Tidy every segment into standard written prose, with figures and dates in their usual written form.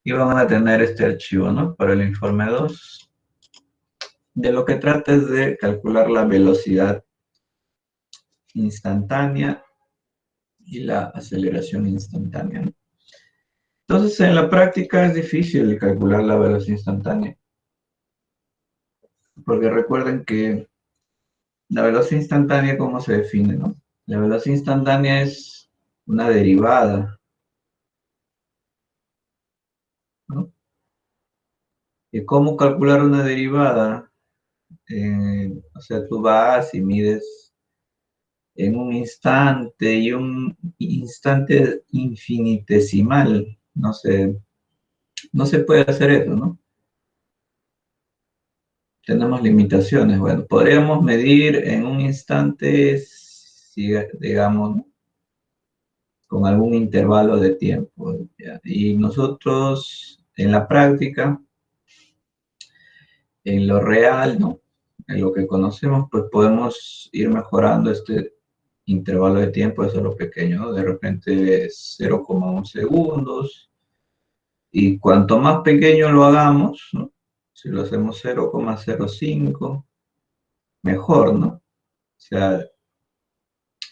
Y van a tener este archivo, ¿no? Para el informe 2. De lo que trata es de calcular la velocidad instantánea y la aceleración instantánea, ¿no? Entonces, en la práctica es difícil calcular la velocidad instantánea, porque recuerden que la velocidad instantánea, ¿cómo se define, no? La velocidad instantánea es una derivada, ¿no? ¿Y cómo calcular una derivada? O sea, tú vas y mides en un instante y un instante infinitesimal. No se puede hacer eso, ¿no? Tenemos limitaciones. Bueno, podríamos medir en un instante, si, digamos, ¿no? Con algún intervalo de tiempo, ¿ya? Y nosotros en la práctica, en lo real, ¿no? En lo que conocemos, pues podemos ir mejorando este intervalo de tiempo, eso es lo pequeño, ¿no? De repente 0,1 segundos, y cuanto más pequeño lo hagamos, ¿no? Si lo hacemos 0,05, mejor, ¿no? O sea,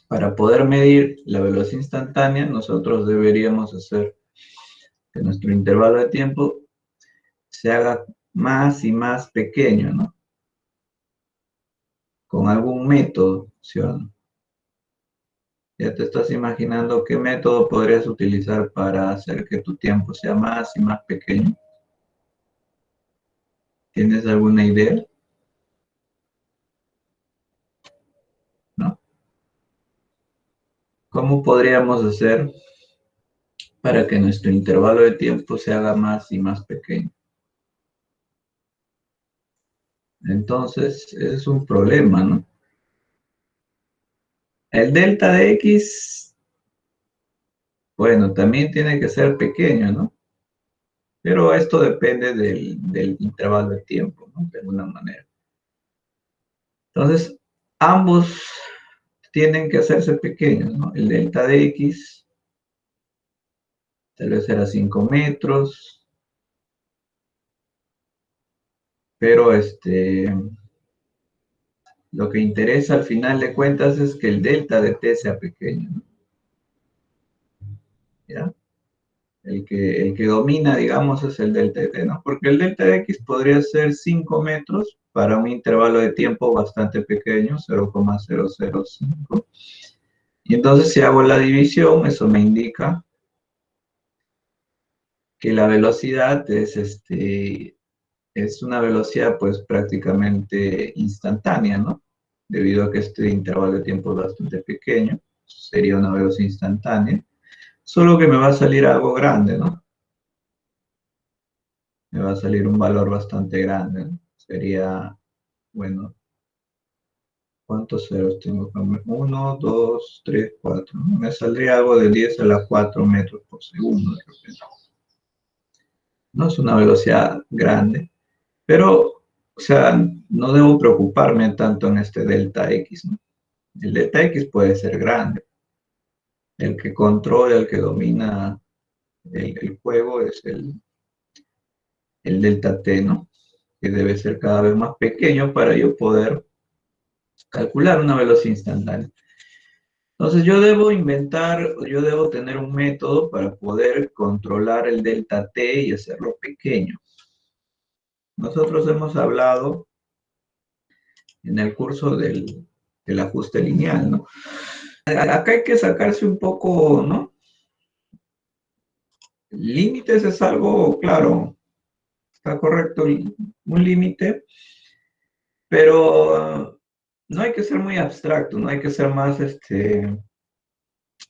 para poder medir la velocidad instantánea, nosotros deberíamos hacer que nuestro intervalo de tiempo se haga más y más pequeño, ¿no? Con algún método, ¿sí o no? Ya te estás imaginando qué método podrías utilizar para hacer que tu tiempo sea más y más pequeño. ¿Tienes alguna idea? ¿No? ¿Cómo podríamos hacer para que nuestro intervalo de tiempo se haga más y más pequeño? Entonces, es un problema, ¿no? El delta de X, bueno, también tiene que ser pequeño, ¿no? Pero esto depende del intervalo de tiempo, ¿no? De alguna manera. Entonces, ambos tienen que hacerse pequeños, ¿no? El delta de X tal vez será 5 metros, pero lo que interesa al final de cuentas es que el delta de T sea pequeño, ¿no? ¿Ya? El que domina, digamos, es el delta de T, ¿no? Porque el delta de X podría ser 5 metros para un intervalo de tiempo bastante pequeño, 0,005. Y entonces si hago la división, eso me indica que la velocidad es una velocidad pues prácticamente instantánea, ¿no? Debido a que este intervalo de tiempo es bastante pequeño, sería una velocidad instantánea, solo que me va a salir algo grande, ¿no? Me va a salir un valor bastante grande, ¿no? Sería, bueno, ¿cuántos ceros tengo? 1, 2, 3, 4. Me saldría algo de 10 a la 4 metros por segundo, de repente. No es una velocidad grande, pero, o sea, no debo preocuparme tanto en este delta X, ¿no? El delta X puede ser grande. El que controla, el que domina el juego es el delta T, ¿no? Que debe ser cada vez más pequeño para yo poder calcular una velocidad instantánea. Entonces yo debo tener un método para poder controlar el delta T y hacerlo pequeño. Nosotros hemos hablado en el curso del ajuste lineal, ¿no? Acá hay que sacarse un poco, ¿no? Límites es algo, claro, está correcto, un límite, pero no hay que ser muy abstracto, no hay que ser más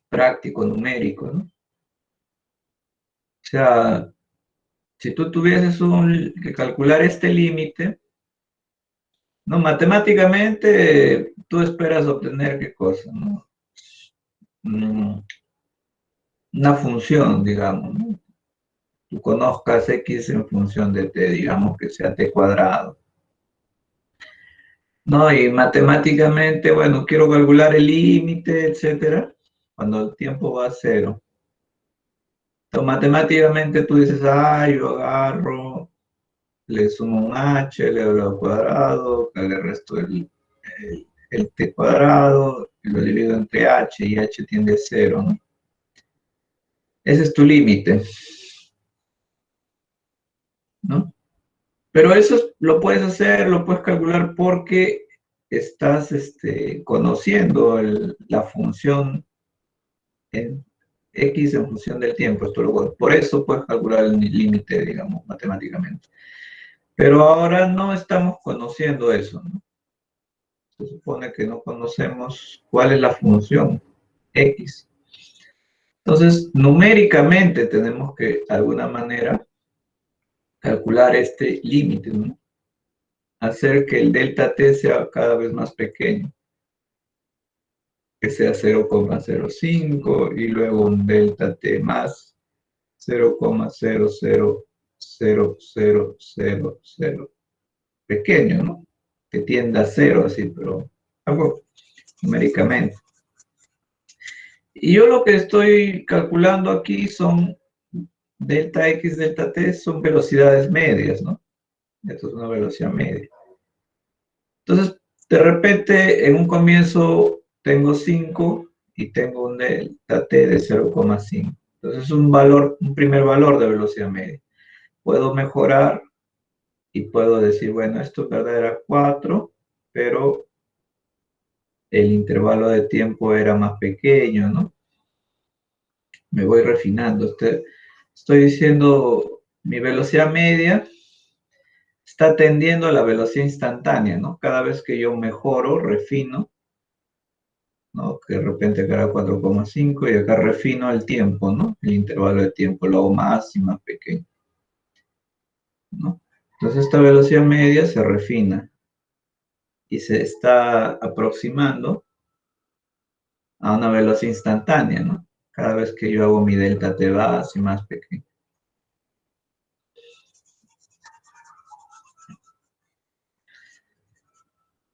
práctico, numérico, ¿no? O sea, si tú tuvieses que calcular este límite, ¿no? Matemáticamente, tú esperas obtener qué cosa, ¿no? Una función, digamos, ¿no? Tú conozcas x en función de t, digamos que sea t cuadrado. No, y matemáticamente, bueno, quiero calcular el límite, etcétera, cuando el tiempo va a 0. Entonces, Entonces, matemáticamente tú dices, yo agarro, le sumo un h, le doy al cuadrado, le resto el t cuadrado, y lo divido entre h, y h tiende a 0, ¿no? Ese es tu límite, ¿no? Pero eso lo puedes hacer, lo puedes calcular porque estás conociendo la función en x en función del tiempo. Por eso puedes calcular el límite, digamos, matemáticamente. Pero ahora no estamos conociendo eso, ¿no? Se supone que no conocemos cuál es la función x. Entonces, numéricamente tenemos que, de alguna manera, calcular este límite, ¿no? Hacer que el delta t sea cada vez más pequeño, que sea 0,05 y luego un delta t más 0,000000 pequeño, ¿no? Que tienda a 0, así, pero algo numéricamente. Y yo lo que estoy calculando aquí son delta x, delta t, son velocidades medias, ¿no? Esto es una velocidad media. Entonces, de repente, en un comienzo tengo 5 y tengo un delta t de 0,5. Entonces, es un primer valor de velocidad media. Puedo mejorar y puedo decir, bueno, esto en verdad era 4, pero el intervalo de tiempo era más pequeño, ¿no? Me voy refinando. Estoy diciendo, mi velocidad media está tendiendo a la velocidad instantánea, ¿no? Cada vez que yo mejoro, refino, ¿no? Que de repente acá era 4,5 y acá refino el tiempo, ¿no? El intervalo de tiempo lo hago más y más pequeño, ¿no? Entonces esta velocidad media se refina y se está aproximando a una velocidad instantánea, ¿no? Cada vez que yo hago mi delta t va así más pequeño.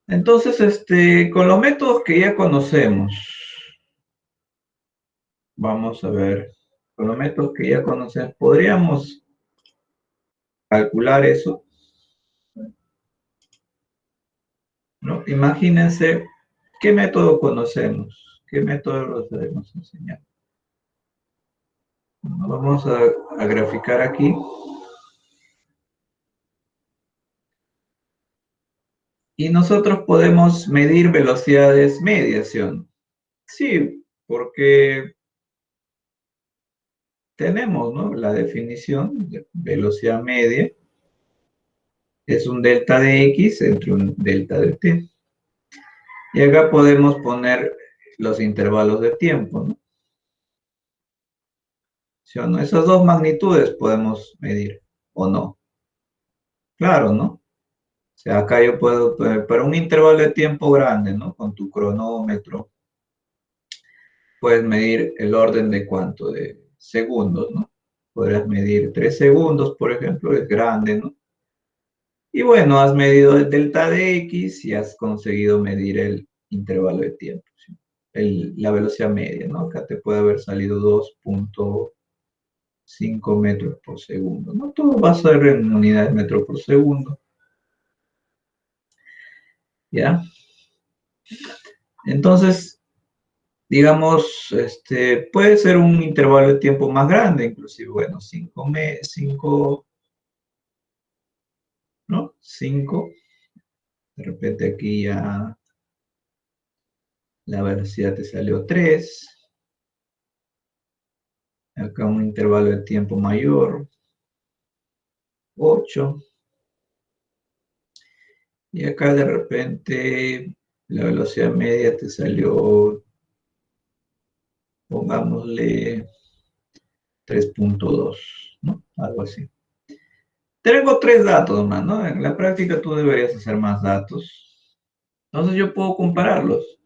Entonces, con los métodos que ya conocemos, vamos a ver, con los métodos que ya conocemos, podríamos calcular eso, ¿no? Imagínense, ¿qué método conocemos? ¿Qué método lo sabemos enseñar? Vamos a graficar aquí. Y nosotros podemos medir velocidades medias, ¿sí o no? Sí, porque tenemos, ¿no? La definición de velocidad media es un delta de x entre un delta de t. Y acá podemos poner los intervalos de tiempo, ¿no? ¿Sí o no? Esas dos magnitudes podemos medir, ¿o no? Claro, ¿no? O sea, acá yo puedo, para un intervalo de tiempo grande, ¿no? Con tu cronómetro, puedes medir el orden de cuánto, de segundos, ¿no? Podrías medir 3 segundos, por ejemplo, es grande, ¿no? Y bueno, has medido el delta de x y has conseguido medir el intervalo de tiempo, ¿sí? La velocidad media, ¿no? Acá te puede haber salido 2,5 metros por segundo, ¿no? Todo va a ser en unidades de metro por segundo, ¿ya? Entonces, digamos, puede ser un intervalo de tiempo más grande, inclusive, bueno, 5, ¿no? 5, de repente aquí ya la velocidad te salió 3, acá un intervalo de tiempo mayor, 8, y acá de repente la velocidad media te salió, pongámosle 3,2, ¿no? Algo así. Tengo 3 datos más, ¿no? En la práctica tú deberías hacer más datos. Entonces yo puedo compararlos,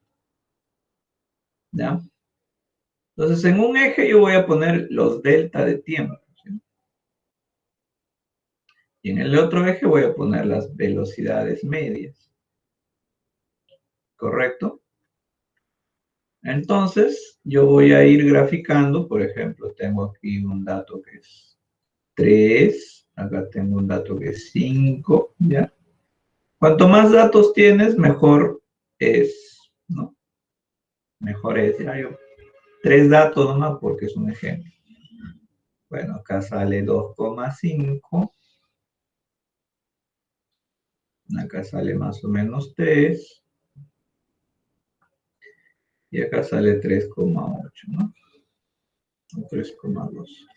¿ya? Entonces en un eje yo voy a poner los delta de tiempo, ¿sí? Y en el otro eje voy a poner las velocidades medias, ¿correcto? Entonces, yo voy a ir graficando, por ejemplo, tengo aquí un dato que es 3, acá tengo un dato que es 5, ¿ya? Cuanto más datos tienes, mejor es, ¿no? Mejor es, ya yo, 3 datos nomás porque es un ejemplo. Bueno, acá sale 2,5, acá sale más o menos 3, y acá sale 3,8, ¿no? O 3,2.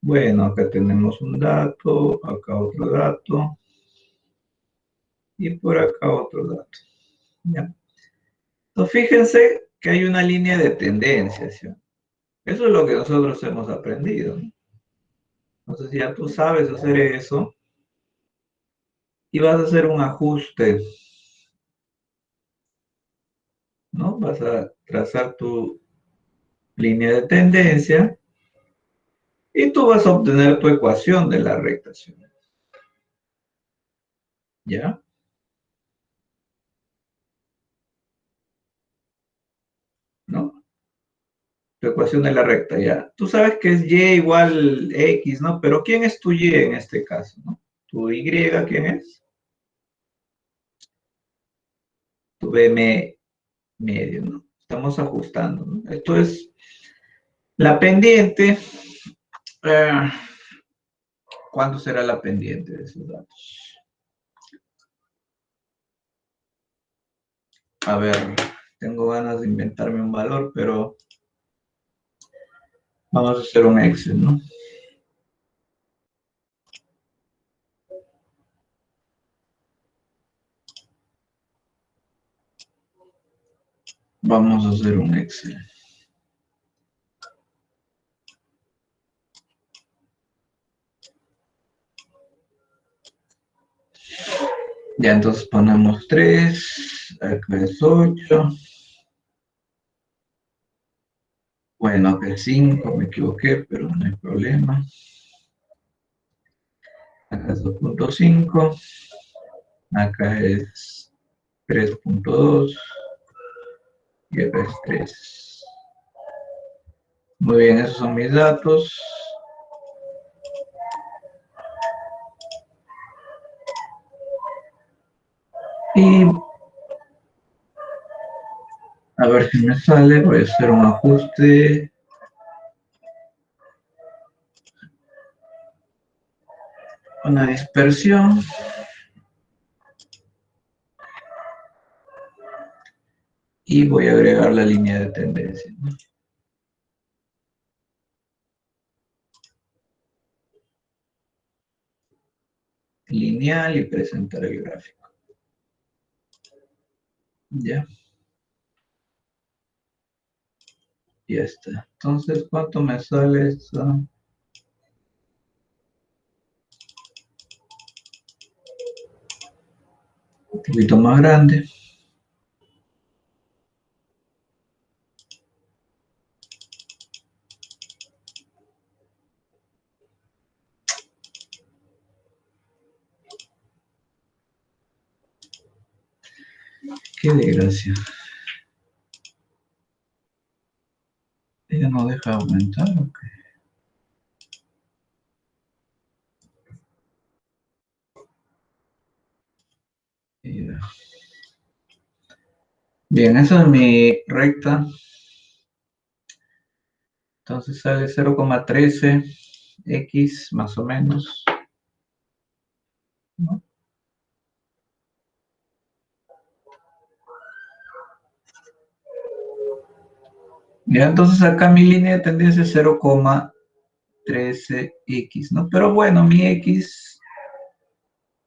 Bueno, acá tenemos un dato, acá otro dato, y por acá otro dato. ¿Ya? Entonces, fíjense que hay una línea de tendencia, ¿sí? Eso es lo que nosotros hemos aprendido, ¿no? Entonces, ya tú sabes hacer eso y vas a hacer un ajuste, ¿no? Vas a trazar tu línea de tendencia y tú vas a obtener tu ecuación de la recta, ¿sí? ¿Ya? ¿No? Tu ecuación de la recta, ¿ya? Tú sabes que es y igual x, ¿no? Pero ¿quién es tu y en este caso, ¿no? ¿Tu y quién es? Tu b medio, ¿no? Estamos ajustando, ¿no? Esto es la pendiente. eh, ¿Cuándo será la pendiente de esos datos? A ver, tengo ganas de inventarme un valor, pero vamos a hacer un Excel, ¿no? Vamos a hacer un Excel. Ya, entonces ponemos 3, acá es 8. Bueno, acá es 5, me equivoqué, pero no hay problema. Acá es 2,5. Acá es 3,2. Y acá es 3. Muy bien, esos son mis datos. Y a ver si me sale, voy a hacer un ajuste. Una dispersión. Y voy a agregar la línea de tendencia, ¿no? Lineal y presentar el gráfico. Ya, ya está. Entonces, ¿cuánto me sale esto? Un poquito más grande. Qué desgracia. Ella no deja aumentar, ¿ok? Ya. Bien, esa es mi recta. Entonces sale 0,13 x más o menos, ¿no? Ya, entonces acá mi línea de tendencia es 0,13x, ¿no? Pero bueno, mi x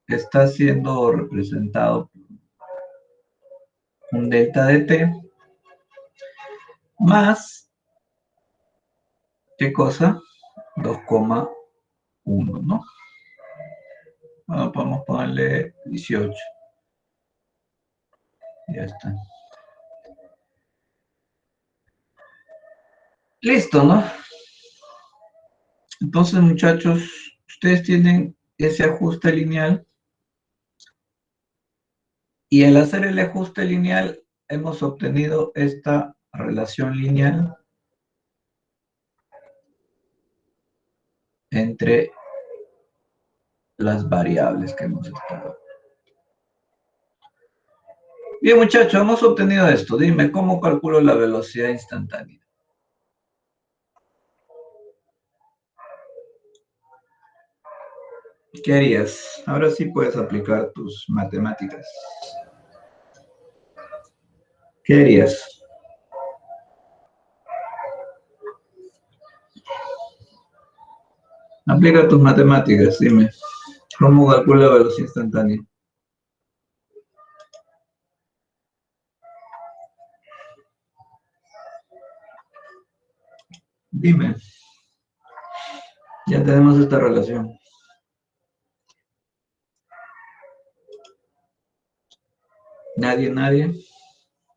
está siendo representado por un delta de t más, ¿qué cosa? 2,1, ¿no? Bueno, podemos ponerle 18. Ya está. Listo, ¿no? Entonces, muchachos, ustedes tienen ese ajuste lineal y al hacer el ajuste lineal hemos obtenido esta relación lineal entre las variables que hemos estado. Bien, muchachos, hemos obtenido esto. Dime, ¿cómo calculo la velocidad instantánea? ¿Qué harías? Ahora sí puedes aplicar tus matemáticas. ¿Qué harías? Aplica tus matemáticas, dime. ¿Cómo calcula la velocidad instantánea? Dime. Ya tenemos esta relación. Nadie.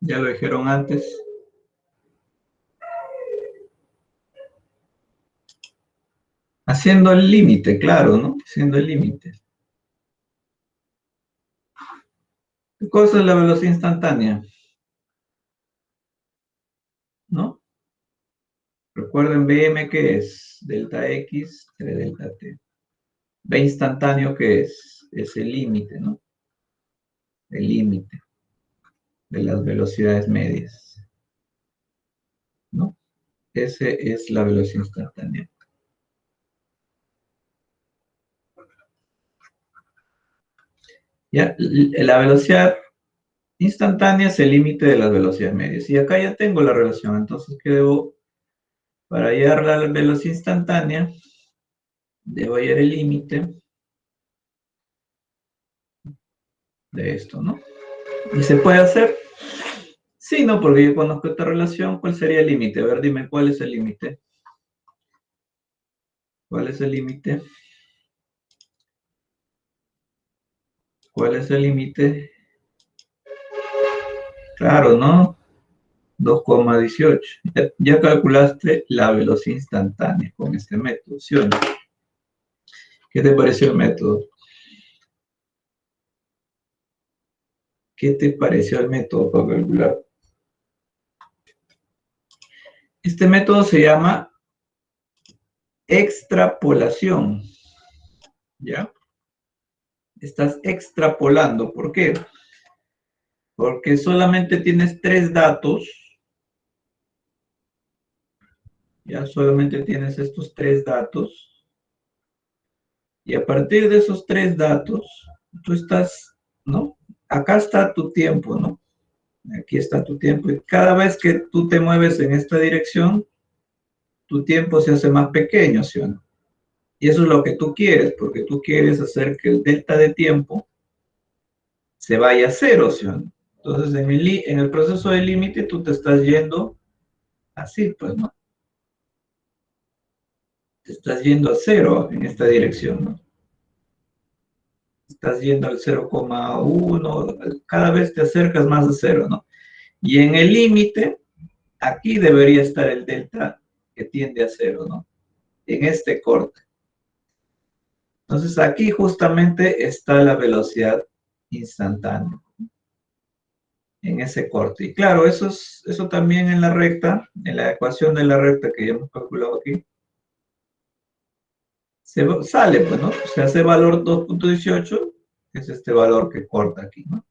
Ya lo dijeron antes. Haciendo el límite, claro, ¿no? Haciendo el límite. ¿Qué cosa es la velocidad instantánea? ¿No? Recuerden, Bm, ¿qué es? Delta X entre delta T. B instantáneo, ¿qué es? Es el límite, ¿no? El límite de las velocidades medias, ¿no? Ese es la velocidad instantánea. Ya, la velocidad instantánea es el límite de las velocidades medias. Y acá ya tengo la relación, entonces, ¿qué debo? Para hallar la velocidad instantánea, debo hallar el límite de esto, ¿no? ¿Y se puede hacer? Sí, no, porque yo conozco esta relación. ¿Cuál sería el límite? A ver, dime, ¿cuál es el límite? ¿Cuál es el límite? ¿Cuál es el límite? Claro, ¿no? 2,18. Ya calculaste la velocidad instantánea con este método, ¿sí o no? ¿Qué te pareció el método? ¿Qué te pareció el método para calcular? Este método se llama extrapolación, ¿ya? Estás extrapolando. ¿Por qué? Porque solamente tienes tres datos, ya solamente tienes estos tres datos, y a partir de esos tres datos, tú estás, ¿no? Acá está tu tiempo, ¿no? Aquí está tu tiempo. Y cada vez que tú te mueves en esta dirección, tu tiempo se hace más pequeño, ¿sí o no? Y eso es lo que tú quieres, porque tú quieres hacer que el delta de tiempo se vaya a cero, ¿sí o no? Entonces, en el proceso de límite, tú te estás yendo así, pues, ¿no? Te estás yendo a cero en esta dirección, ¿no? Estás yendo al 0,1, cada vez te acercas más a cero, ¿no? Y en el límite, aquí debería estar el delta que tiende a cero, ¿no? En este corte. Entonces aquí justamente está la velocidad instantánea, en ese corte. Y claro, eso también en la recta, en la ecuación de la recta que ya hemos calculado aquí, sale, pues, ¿no? O sea, ese valor 2,18 es este valor que corta aquí, ¿no?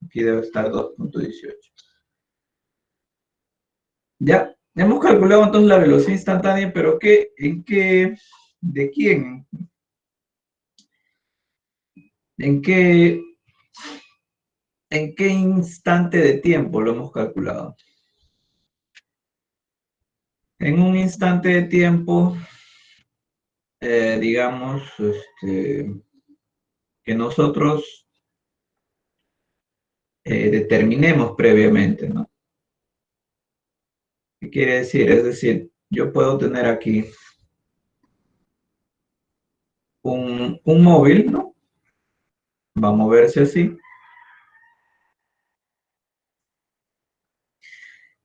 Aquí debe estar 2,18. Ya, hemos calculado entonces la velocidad instantánea, pero ¿de quién? ¿En qué, en qué instante de tiempo lo hemos calculado? En un instante de tiempo, digamos, que nosotros determinemos previamente, ¿no? ¿Qué quiere decir? Es decir, yo puedo tener aquí un móvil, ¿no? Va a moverse así.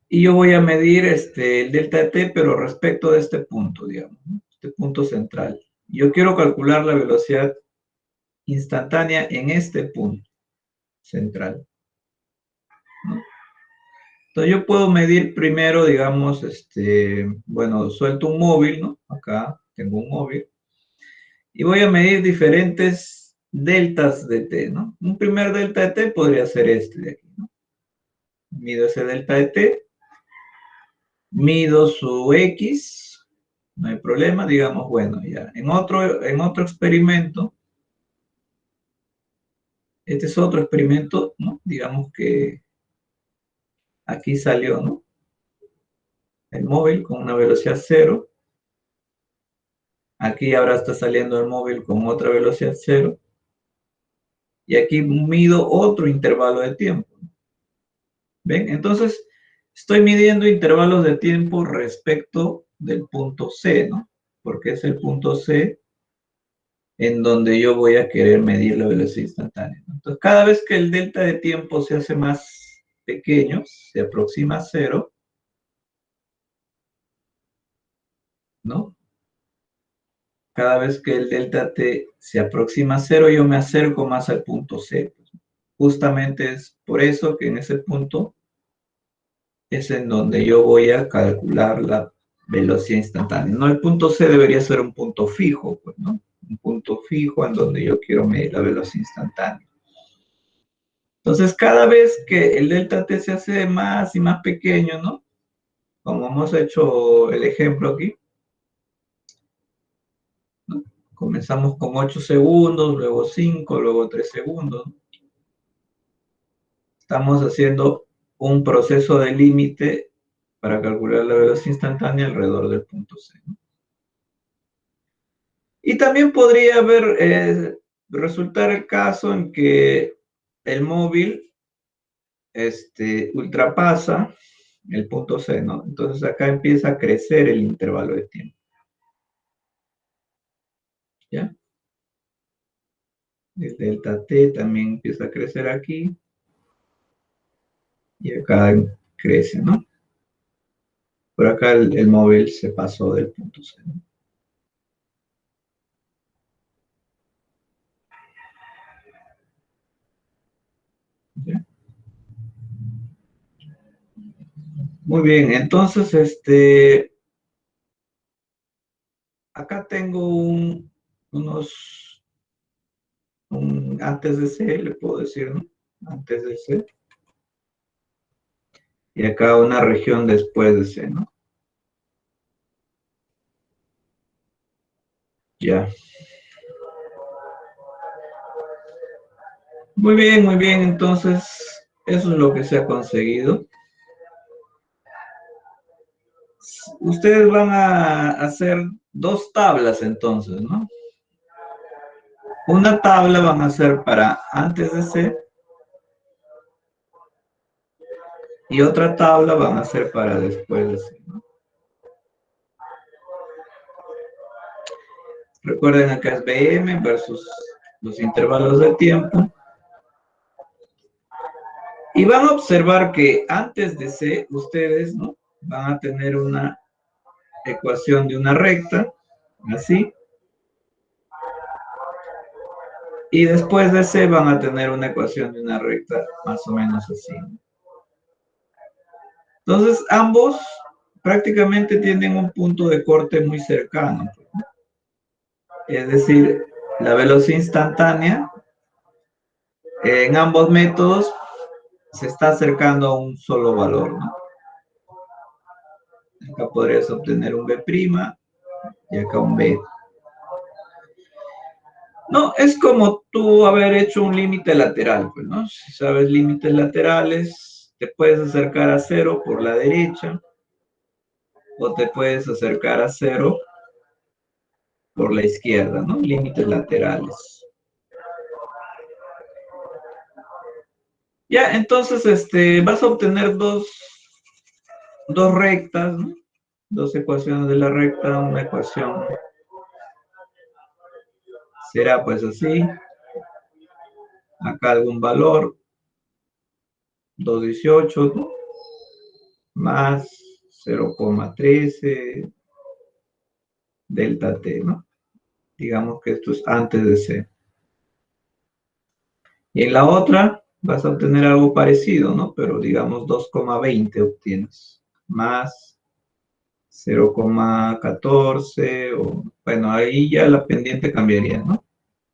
Y yo voy a medir el delta de t, pero respecto de este punto, digamos, ¿no? Este punto central. Yo quiero calcular la velocidad instantánea en este punto central, ¿no? Entonces yo puedo medir primero, digamos, bueno, suelto un móvil, ¿no? Acá tengo un móvil. Y voy a medir diferentes deltas de t, ¿no? Un primer delta de t podría ser este de aquí, ¿no? Mido ese delta de t, mido su x, no hay problema, digamos, bueno, ya. En otro experimento, este es otro experimento, ¿no? Digamos que aquí salió, ¿no? El móvil con una velocidad cero. Aquí ahora está saliendo el móvil con otra velocidad cero. Y aquí mido otro intervalo de tiempo. ¿Ven? Entonces, estoy midiendo intervalos de tiempo respecto del punto C, ¿no? Porque es el punto C en donde yo voy a querer medir la velocidad instantánea, ¿no? Entonces, cada vez que el delta de tiempo se hace más pequeño, se aproxima a cero, ¿no? Cada vez que el delta t se aproxima a cero, yo me acerco más al punto C. Justamente es por eso que en ese punto es en donde yo voy a calcular la velocidad instantánea. No, el punto C debería ser un punto fijo, pues, ¿no? Un punto fijo en donde yo quiero medir la velocidad instantánea. Entonces, cada vez que el delta t se hace más y más pequeño, ¿no? Como hemos hecho el ejemplo aquí, ¿no? Comenzamos con 8 segundos, luego 5, luego 3 segundos. Estamos haciendo un proceso de límite para calcular la velocidad instantánea alrededor del punto C, ¿no? Y también podría resultar el caso en que el móvil ultrapasa el punto C, ¿no? Entonces acá empieza a crecer el intervalo de tiempo, ¿ya? El delta t también empieza a crecer aquí y acá crece, ¿no? Por acá el móvil se pasó del punto C, ¿no? ¿Ya? Muy bien, entonces, acá tengo antes de C, le puedo decir, ¿no? Antes de C. Y acá una región después de C, ¿no? Ya. Muy bien, entonces, eso es lo que se ha conseguido. Ustedes van a hacer dos tablas entonces, ¿no? Una tabla van a hacer para antes de C y otra tabla van a hacer para después de C, ¿no? Recuerden, acá es BM versus los intervalos de tiempo. Y van a observar que antes de C, ustedes, ¿no? Van a tener una ecuación de una recta, así. Y después de C van a tener una ecuación de una recta más o menos así. Entonces, ambos prácticamente tienen un punto de corte muy cercano. Es decir, la velocidad instantánea en ambos métodos se está acercando a un solo valor, ¿no? Acá podrías obtener un B' y acá un B. No, es como tú haber hecho un límite lateral, pues, ¿no? Si sabes límites laterales, te puedes acercar a cero por la derecha o te puedes acercar a cero por la izquierda, ¿no? Límites laterales. Ya, entonces, vas a obtener dos rectas, ¿no? Dos ecuaciones de la recta, una ecuación será pues así, acá algún valor, 2,18, ¿no? Más 0,13 delta t, ¿no? Digamos que esto es antes de C. Y en la otra vas a obtener algo parecido, ¿no? Pero digamos 2,20 obtienes, más 0,14, o bueno, ahí ya la pendiente cambiaría, ¿no?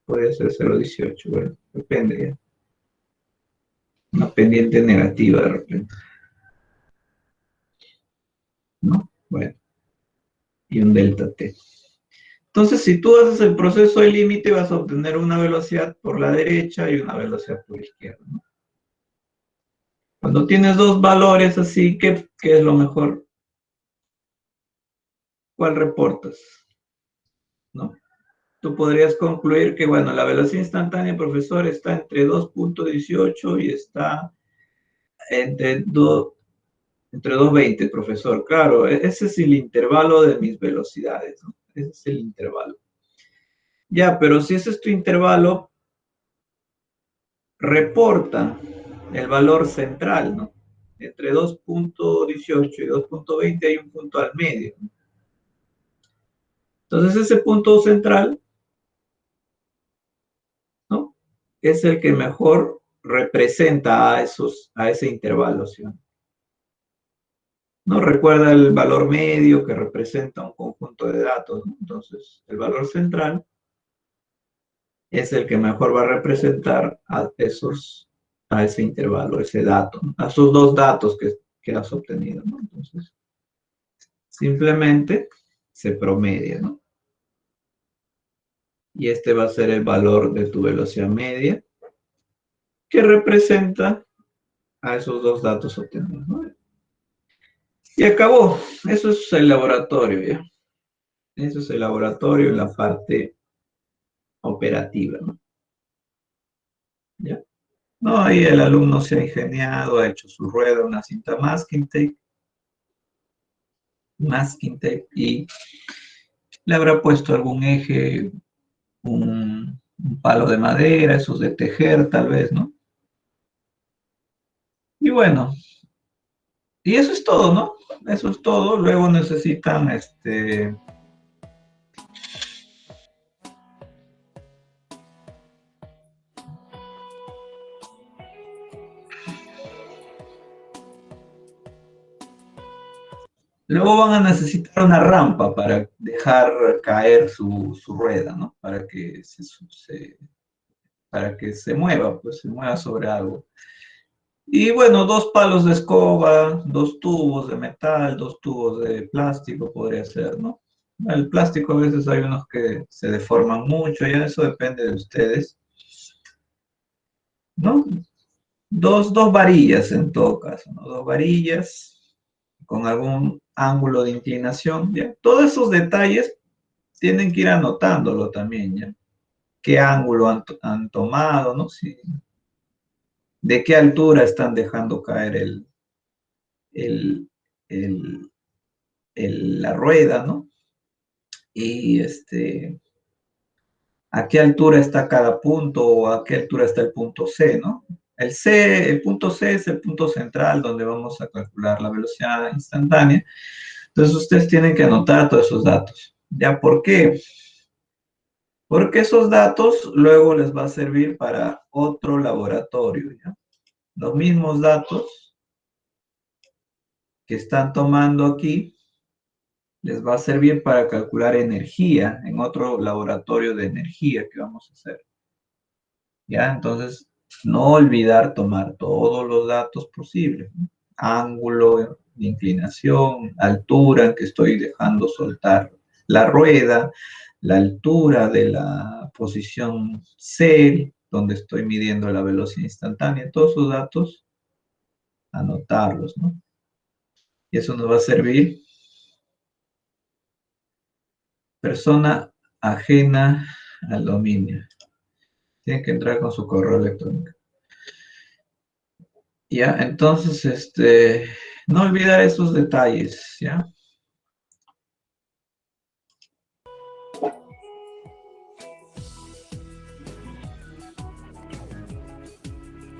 Puede ser 0,18, bueno, depende ya. Una pendiente negativa de repente, ¿no? Bueno, y un delta t. Entonces, si tú haces el proceso de límite, vas a obtener una velocidad por la derecha y una velocidad por la izquierda, ¿no? Cuando tienes dos valores así, ¿qué es lo mejor? ¿Cuál reportas? ¿No? Tú podrías concluir que, bueno, la velocidad instantánea, profesor, está entre 2,18 y está entre 2,20, profesor. Claro, ese es el intervalo de mis velocidades, ¿no? Ese es el intervalo. Ya, pero si ese es tu intervalo, reporta el valor central, ¿no? Entre 2,18 y 2,20 hay un punto al medio, ¿no? Entonces ese punto central, ¿no? Es el que mejor representa a ese intervalo, ¿sí? ¿No? Recuerda el valor medio que representa un conjunto de datos, ¿no? Entonces, el valor central es el que mejor va a representar a ese intervalo, ese dato, ¿no? A esos dos datos que has obtenido, ¿no? Entonces, simplemente se promedia, ¿no? Y este va a ser el valor de tu velocidad media, que representa a esos dos datos obtenidos, ¿no? Y acabó. Eso es el laboratorio, ¿ya? Eso es el laboratorio en la parte operativa, ¿no? ¿Ya? No, ahí el alumno se ha ingeniado, ha hecho su rueda, una cinta masking tape, y le habrá puesto algún eje, un palo de madera, esos de tejer tal vez, ¿no? Y bueno, y eso es todo, ¿no? Eso es todo. Luego necesitan, luego van a necesitar una rampa para dejar caer su rueda, ¿no? Para que se mueva, pues se mueva sobre algo. Y bueno, dos palos de escoba, dos tubos de metal, dos tubos de plástico podría ser, ¿no? El plástico a veces hay unos que se deforman mucho, ya eso depende de ustedes, ¿no? Dos varillas en todo caso, ¿no? Dos varillas con algún ángulo de inclinación, ¿ya? Todos esos detalles tienen que ir anotándolo también, ¿ya? ¿Qué ángulo han tomado, ¿no? Si, ¿de qué altura están dejando caer el, el, la rueda, ¿no? Y a qué altura está cada punto o a qué altura está el punto C, ¿no? El punto C es el punto central donde vamos a calcular la velocidad instantánea. Entonces ustedes tienen que anotar todos esos datos. ¿Ya por qué? Porque esos datos luego les va a servir para otro laboratorio, ¿ya? Los mismos datos que están tomando aquí les va a servir para calcular energía en otro laboratorio de energía que vamos a hacer. ¿Ya? Entonces, no olvidar tomar todos los datos posibles, ¿no? Ángulo de inclinación, altura en que estoy dejando soltar la rueda, la altura de la posición C, donde estoy midiendo la velocidad instantánea, todos esos datos, anotarlos, ¿no? Y eso nos va a servir. Persona ajena al dominio. Tiene que entrar con su correo electrónico. Ya, entonces, no olvidar esos detalles, ¿ya?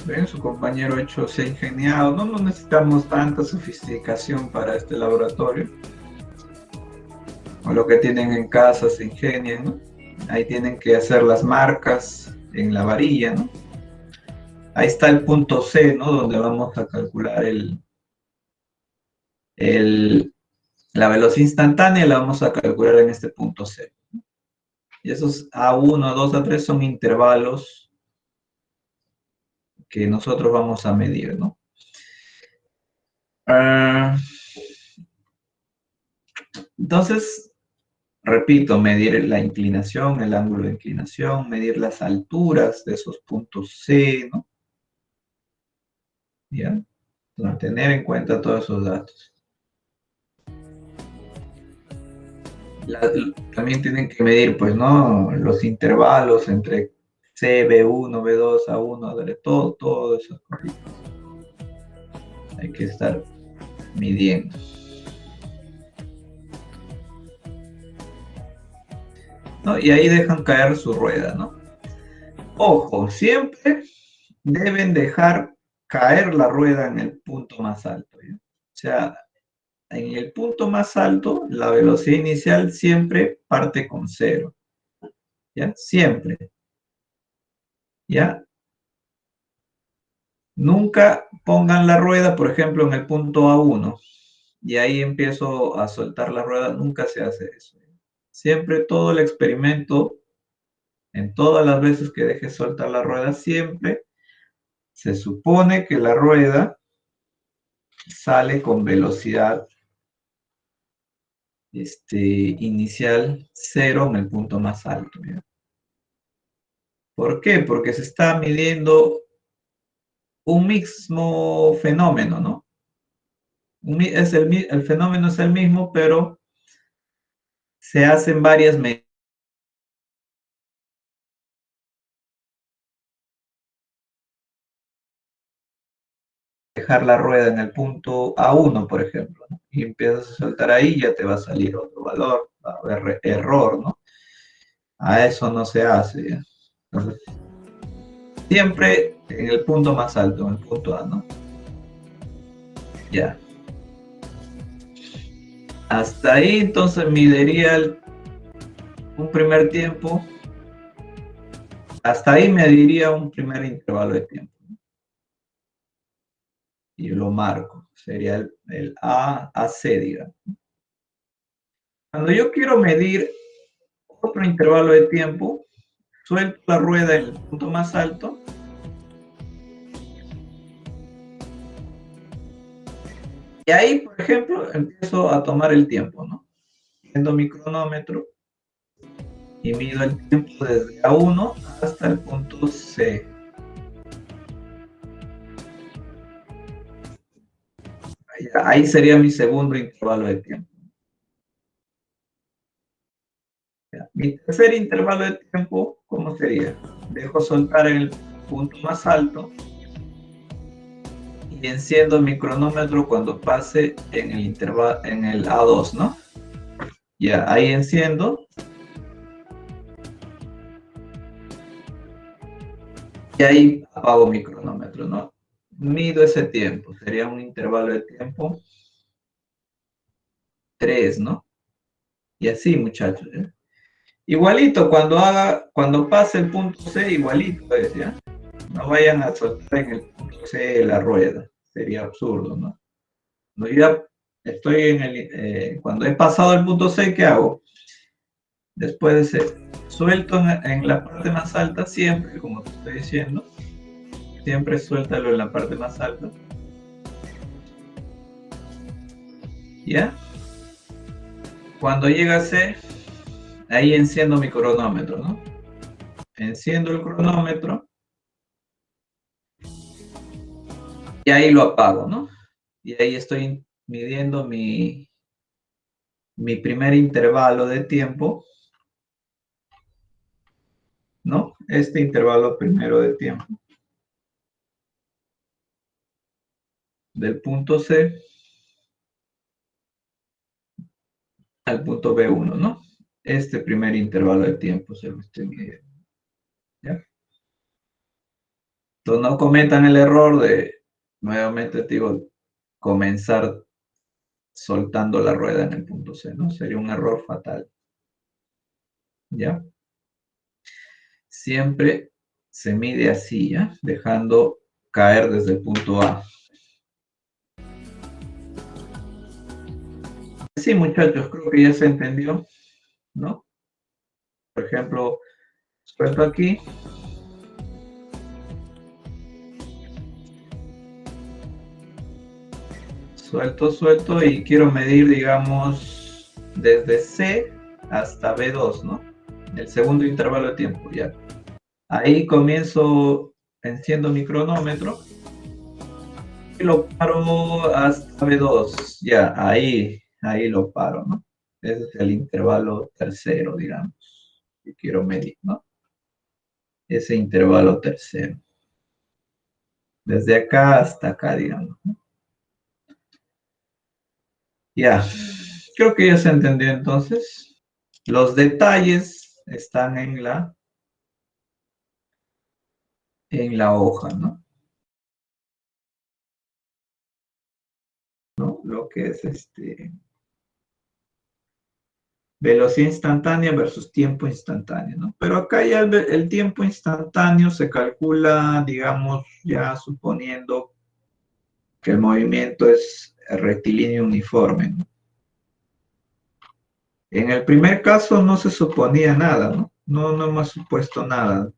Ven, su compañero hecho se ha ingeniado. No necesitamos tanta sofisticación para este laboratorio. O lo que tienen en casa se ingenian, ¿no? Ahí tienen que hacer las marcas en la varilla, ¿no? Ahí está el punto C, ¿no? Donde vamos a calcular la velocidad instantánea, la vamos a calcular en este punto C. Y esos A1, A2, A3 son intervalos que nosotros vamos a medir, ¿no? Entonces, repito, medir la inclinación, el ángulo de inclinación, medir las alturas de esos puntos C, ¿no? ¿Ya? Entonces, tener en cuenta todos esos datos. También tienen que medir, pues, ¿no? Los intervalos entre C, B1, B2, A1, todo eso. Hay que estar midiendo. ¿No? Y ahí dejan caer su rueda, ¿no? Ojo, siempre deben dejar caer la rueda en el punto más alto, ¿ya? O sea, en el punto más alto, la velocidad inicial siempre parte con cero, ¿ya? Siempre, ¿ya? Nunca pongan la rueda, por ejemplo, en el punto A1 y ahí empiezo a soltar la rueda, nunca se hace eso. Siempre todo el experimento, en todas las veces que dejes soltar la rueda, siempre se supone que la rueda sale con velocidad inicial cero en el punto más alto, ¿ya? ¿Por qué? Porque se está midiendo un mismo fenómeno, ¿no? El fenómeno es el mismo, pero se hacen varias medidas. Dejar la rueda en el punto A1, por ejemplo, ¿no? Y empiezas a soltar ahí, ya te va a salir otro valor, va a haber error, ¿no? A eso no se hace, ¿ya? Entonces, siempre en el punto más alto, en el punto A, ¿no? Ya. Hasta ahí, entonces, mediría un primer tiempo. Hasta ahí mediría un primer intervalo de tiempo. Y lo marco. Sería el AC, digamos. Cuando yo quiero medir otro intervalo de tiempo, suelto la rueda en el punto más alto y ahí, por ejemplo, empiezo a tomar el tiempo, ¿no? Prendo mi cronómetro y mido el tiempo desde A1 hasta el punto C. Ahí sería mi segundo intervalo de tiempo. Mi tercer intervalo de tiempo, ¿cómo sería? Dejo soltar en el punto más alto y enciendo mi cronómetro cuando pase en el intervalo, en el A2, ¿no? Ya, ahí enciendo y ahí apago mi cronómetro, ¿no? Mido ese tiempo, sería un intervalo de tiempo 3, ¿no? Y así, muchachos, ¿eh? Igualito, cuando pase el punto C, igualito es, ¿ya? No vayan a soltar en el punto C la rueda, sería absurdo, ¿no? Cuando ya estoy cuando he pasado el punto C, ¿qué hago? Después de ser suelto en la parte más alta, siempre, como te estoy diciendo, siempre suéltalo en la parte más alta, ¿ya? Cuando llega a C, ahí enciendo mi cronómetro, ¿no? Enciendo el cronómetro y ahí lo apago, ¿no? Y ahí estoy midiendo mi primer intervalo de tiempo, ¿no? Este intervalo primero de tiempo del punto C al punto B1, ¿no? Este primer intervalo de tiempo se lo estoy midiendo, ¿ya? Entonces no cometan el error de, nuevamente te digo, comenzar soltando la rueda en el punto C, ¿no? Sería un error fatal, ¿ya? Siempre se mide así, ¿ya? Dejando caer desde el punto A. Sí, muchachos, creo que ya se entendió, ¿no? Por ejemplo, suelto aquí. Suelto y quiero medir, digamos, desde C hasta B2, ¿no? El segundo intervalo de tiempo, ya. Ahí comienzo, enciendo mi cronómetro y lo paro hasta B2, ya, ahí lo paro, ¿no? Ese es el intervalo tercero, digamos, que quiero medir, ¿no? Ese intervalo tercero. Desde acá hasta acá, digamos, ¿no? Ya, creo que ya se entendió entonces. Los detalles están en la hoja, ¿no? ¿No? Lo que es velocidad instantánea versus tiempo instantáneo, ¿no? Pero acá ya el tiempo instantáneo se calcula, digamos, ya suponiendo que el movimiento es rectilíneo uniforme, ¿no? En el primer caso no se suponía nada, ¿no? No hemos supuesto nada.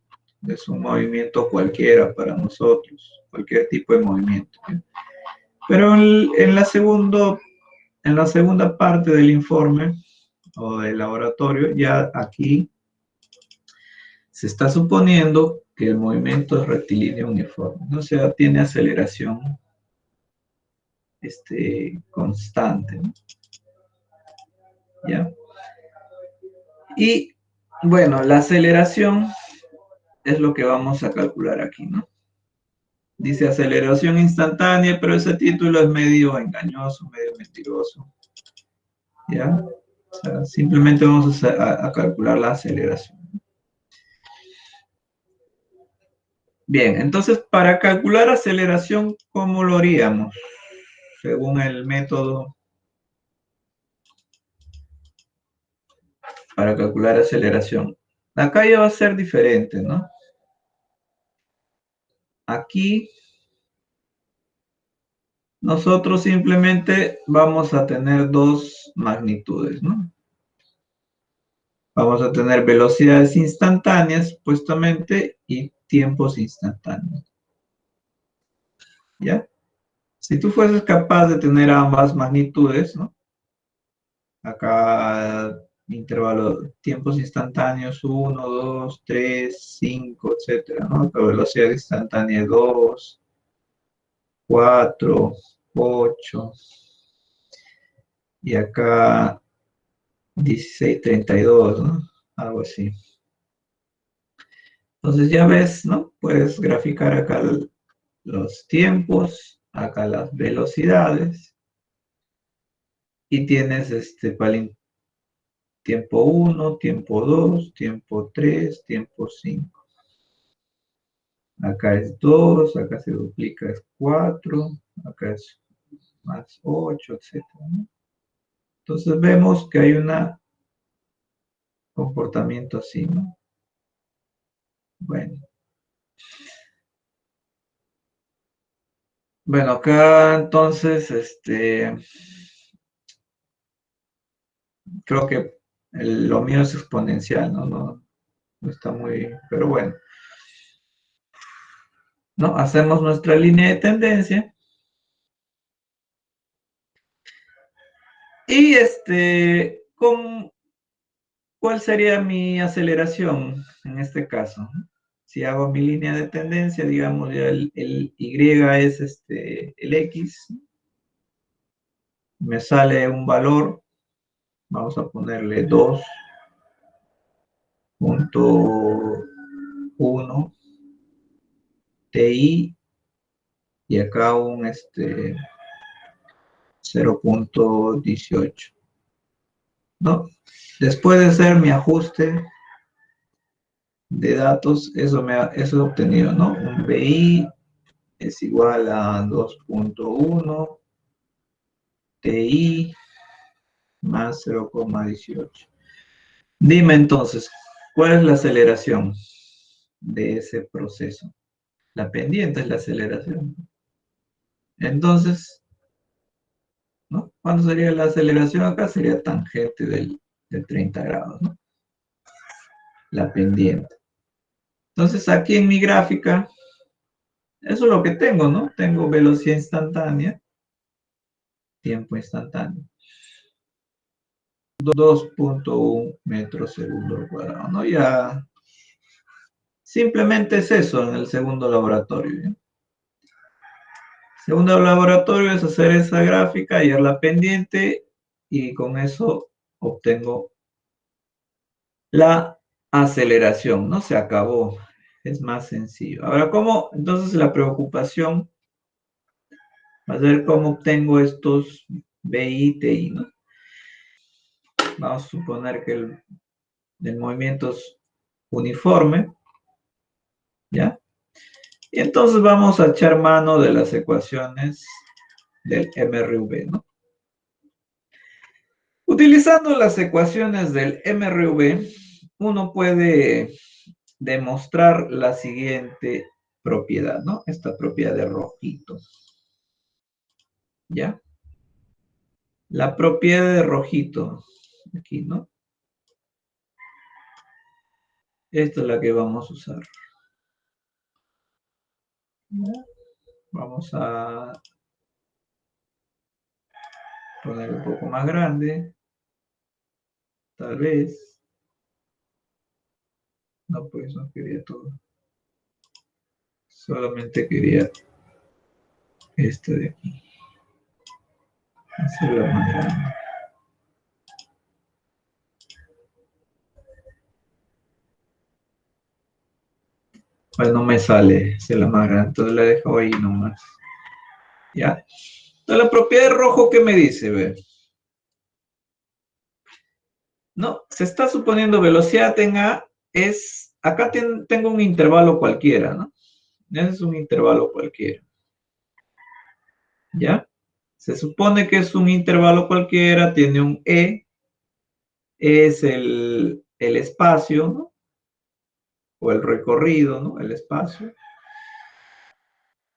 Es un movimiento cualquiera para nosotros, cualquier tipo de movimiento, ¿no? Pero en la segunda parte del informe o del laboratorio, ya aquí se está suponiendo que el movimiento es rectilíneo uniforme, ¿no? O sea, tiene aceleración constante, ¿no? ¿Ya? Y bueno, la aceleración es lo que vamos a calcular aquí, ¿no? Dice aceleración instantánea, pero ese título es medio engañoso, medio mentiroso, ¿ya? O sea, simplemente vamos a calcular la aceleración. Bien, entonces para calcular aceleración, ¿cómo lo haríamos? Según el método para calcular aceleración. Acá ya va a ser diferente, ¿no? Aquí nosotros simplemente vamos a tener dos magnitudes, ¿no? Vamos a tener velocidades instantáneas, supuestamente, y tiempos instantáneos, ¿ya? Si tú fueses capaz de tener ambas magnitudes, ¿no? Acá intervalo, tiempos instantáneos, 1, 2, 3, 5, etcétera, ¿no? La velocidad instantánea es 2, 4, 8, y acá 16, 32, ¿no? Algo así. Entonces ya ves, ¿no? Puedes graficar acá los tiempos, acá las velocidades, y tienes para el tiempo 1, tiempo 2, tiempo 3, tiempo 5. Acá es 2, acá se duplica, es 4, acá es más 8, etcétera, ¿no? Entonces vemos que hay un comportamiento así, ¿no? Bueno. Bueno, acá entonces, creo que lo mío es exponencial, ¿no? No está muy, pero bueno, ¿no? Hacemos nuestra línea de tendencia y ¿cuál sería mi aceleración en este caso? Si hago mi línea de tendencia, digamos, ya el Y es el X, me sale un valor, vamos a ponerle 2.1 TI y acá un 0.18, ¿no? Después de hacer mi ajuste de datos, eso he obtenido, ¿no? Un BI es igual a 2.1 TI más 0.18. Dime entonces, ¿cuál es la aceleración de ese proceso? La pendiente es la aceleración. Entonces, ¿no? ¿Cuándo sería la aceleración acá? Sería tangente de 30 grados, ¿no? La pendiente. Entonces, aquí en mi gráfica, eso es lo que tengo, ¿no? Tengo velocidad instantánea, tiempo instantáneo. 2.1 metros segundo al cuadrado, ¿no? Ya simplemente es eso en el segundo laboratorio, ¿ya? Segundo laboratorio es hacer esa gráfica, hallar la pendiente y con eso obtengo la aceleración, ¿no? Se acabó. Es más sencillo. Ahora, ¿cómo? Entonces la preocupación va a ser cómo obtengo estos B y T I, ¿no? Vamos a suponer que el movimiento es uniforme, ¿ya? Y entonces vamos a echar mano de las ecuaciones del MRV, ¿no? Utilizando las ecuaciones del MRV, uno puede demostrar la siguiente propiedad, ¿no? Esta propiedad de rojito, ¿ya? La propiedad de rojito, aquí, ¿no? Esta es la que vamos a usar. Vamos a poner un poco más grande, tal vez. No, pues no quería todo. Solamente quería este de aquí. Hacerla más grande. Pues no me sale hacerla más grande, entonces la dejo ahí nomás. ¿Ya? Entonces la propiedad de rojo, ¿qué me dice? Ve? No, se está suponiendo velocidad en A es, acá tengo un intervalo cualquiera, ¿no? Ese es un intervalo cualquiera. ¿Ya? Se supone que es un intervalo cualquiera, tiene un es el espacio, ¿no? O el recorrido, ¿no? El espacio.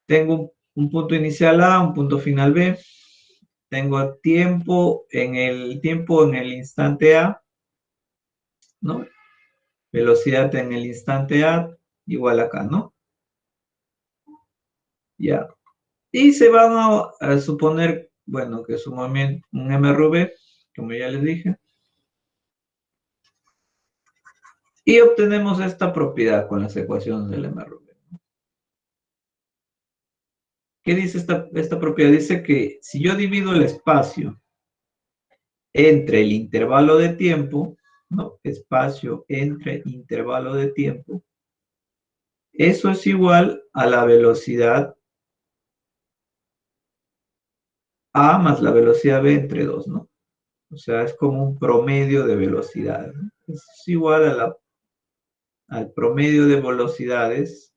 Tengo un punto inicial A, un punto final B. Tengo tiempo en el instante A, ¿no? Velocidad en el instante A, igual acá, ¿no? Ya. Y se van a suponer, bueno, que es un movimiento, un MRV, como ya les dije. Y obtenemos esta propiedad con las ecuaciones del MRV. ¿Qué dice esta propiedad? Dice que si yo divido el espacio entre el intervalo de tiempo, ¿no? Espacio entre intervalo de tiempo, eso es igual a la velocidad A más la velocidad B entre 2, ¿no? O sea, es como un promedio de velocidades, ¿no? Es igual al promedio de velocidades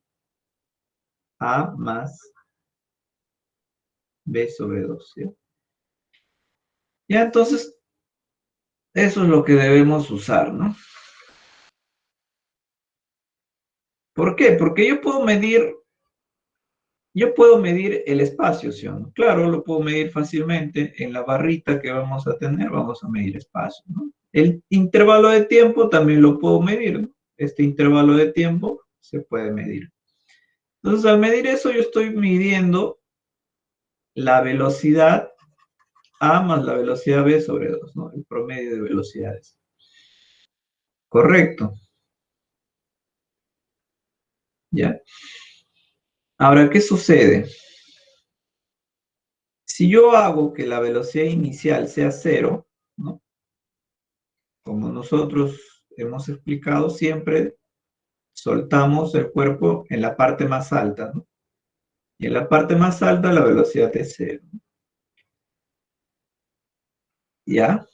A más B sobre 2, ¿sí? Ya, entonces, eso es lo que debemos usar, ¿no? ¿Por qué? Porque yo puedo medir el espacio, ¿sí o no? Claro, lo puedo medir fácilmente. En la barrita que vamos a tener, vamos a medir espacio, ¿no? El intervalo de tiempo también lo puedo medir, ¿no? Este intervalo de tiempo se puede medir. Entonces, al medir eso, yo estoy midiendo la velocidad A más la velocidad B sobre 2, ¿no? El promedio de velocidades. Correcto. ¿Ya? Ahora, ¿qué sucede? Si yo hago que la velocidad inicial sea cero, ¿no? Como nosotros hemos explicado siempre, soltamos el cuerpo en la parte más alta, ¿no? Y en la parte más alta la velocidad es cero, ¿ya?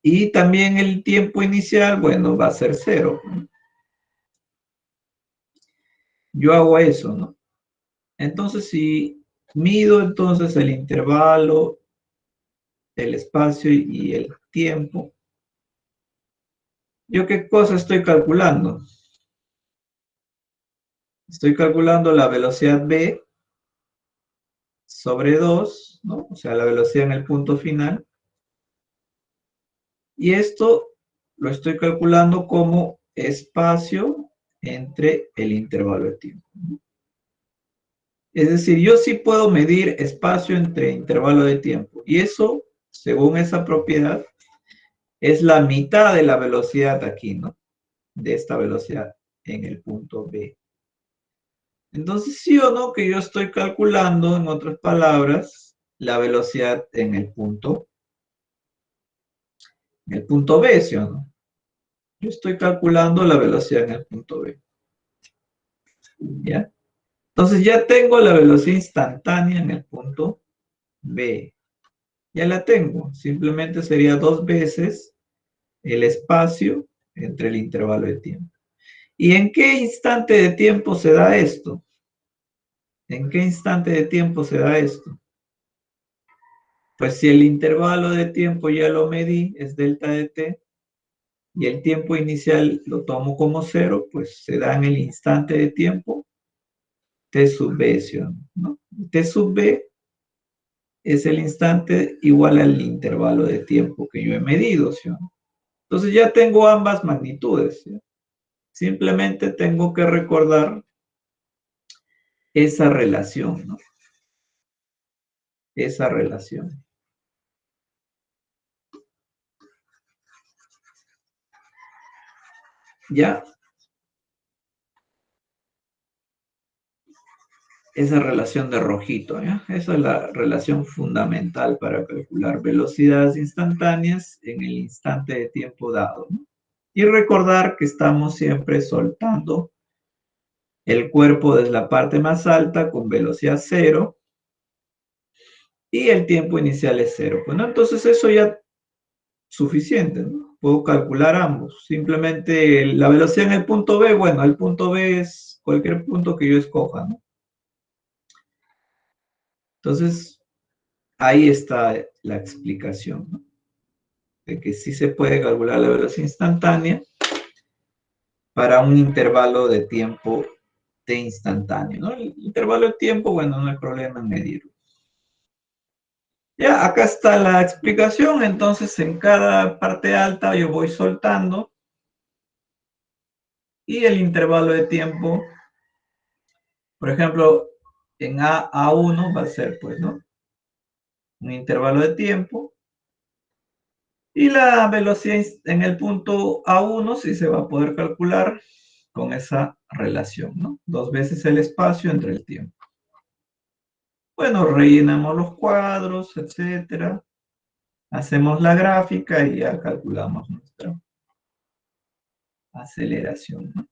Y también el tiempo inicial, bueno, va a ser cero, ¿no? Yo hago eso, ¿no? Entonces, si mido entonces el intervalo, el espacio y el tiempo, ¿yo qué cosa estoy calculando? Estoy calculando la velocidad v sobre 2, ¿no? O sea, la velocidad en el punto final. Y esto lo estoy calculando como espacio entre el intervalo de tiempo. Es decir, yo sí puedo medir espacio entre intervalo de tiempo. Y eso, según esa propiedad, es la mitad de la velocidad aquí, ¿no? De esta velocidad en el punto B. Entonces, sí o no que yo estoy calculando, en otras palabras, la velocidad en el punto B, ¿sí o no? Yo estoy calculando la velocidad en el punto B. ¿Ya? Entonces ya tengo la velocidad instantánea en el punto B. Ya la tengo. Simplemente sería 2 veces el espacio entre el intervalo de tiempo. ¿Y en qué instante de tiempo se da esto? ¿En qué instante de tiempo se da esto? Pues si el intervalo de tiempo ya lo medí, es delta de t, y el tiempo inicial lo tomo como 0, pues se da en el instante de tiempo t sub b, ¿sí? ¿No? T sub b es el instante igual al intervalo de tiempo que yo he medido, ¿sí? Entonces ya tengo ambas magnitudes, ¿sí? Simplemente tengo que recordar esa relación, ¿no? Esa relación. Ya, esa relación de rojito, ¿ya? Esa es la relación fundamental para calcular velocidades instantáneas en el instante de tiempo dado, ¿no? Y recordar que estamos siempre soltando el cuerpo desde la parte más alta con velocidad cero y el tiempo inicial es cero. Bueno, entonces eso ya es suficiente, ¿no? Puedo calcular ambos. Simplemente la velocidad en el punto B, bueno, el punto B es cualquier punto que yo escoja, ¿no? Entonces, ahí está la explicación, ¿no? De que sí se puede calcular la velocidad instantánea para un intervalo de tiempo t instantáneo, ¿no? El intervalo de tiempo, bueno, no hay problema en medirlo. Ya, acá está la explicación. Entonces, en cada parte alta yo voy soltando y el intervalo de tiempo, por ejemplo, en A1 va a ser, pues, ¿no? Un intervalo de tiempo. Y la velocidad en el punto A1 sí se va a poder calcular con esa relación, ¿no? 2 veces el espacio entre el tiempo. Bueno, rellenamos los cuadros, etcétera. Hacemos la gráfica y ya calculamos nuestra aceleración, ¿no?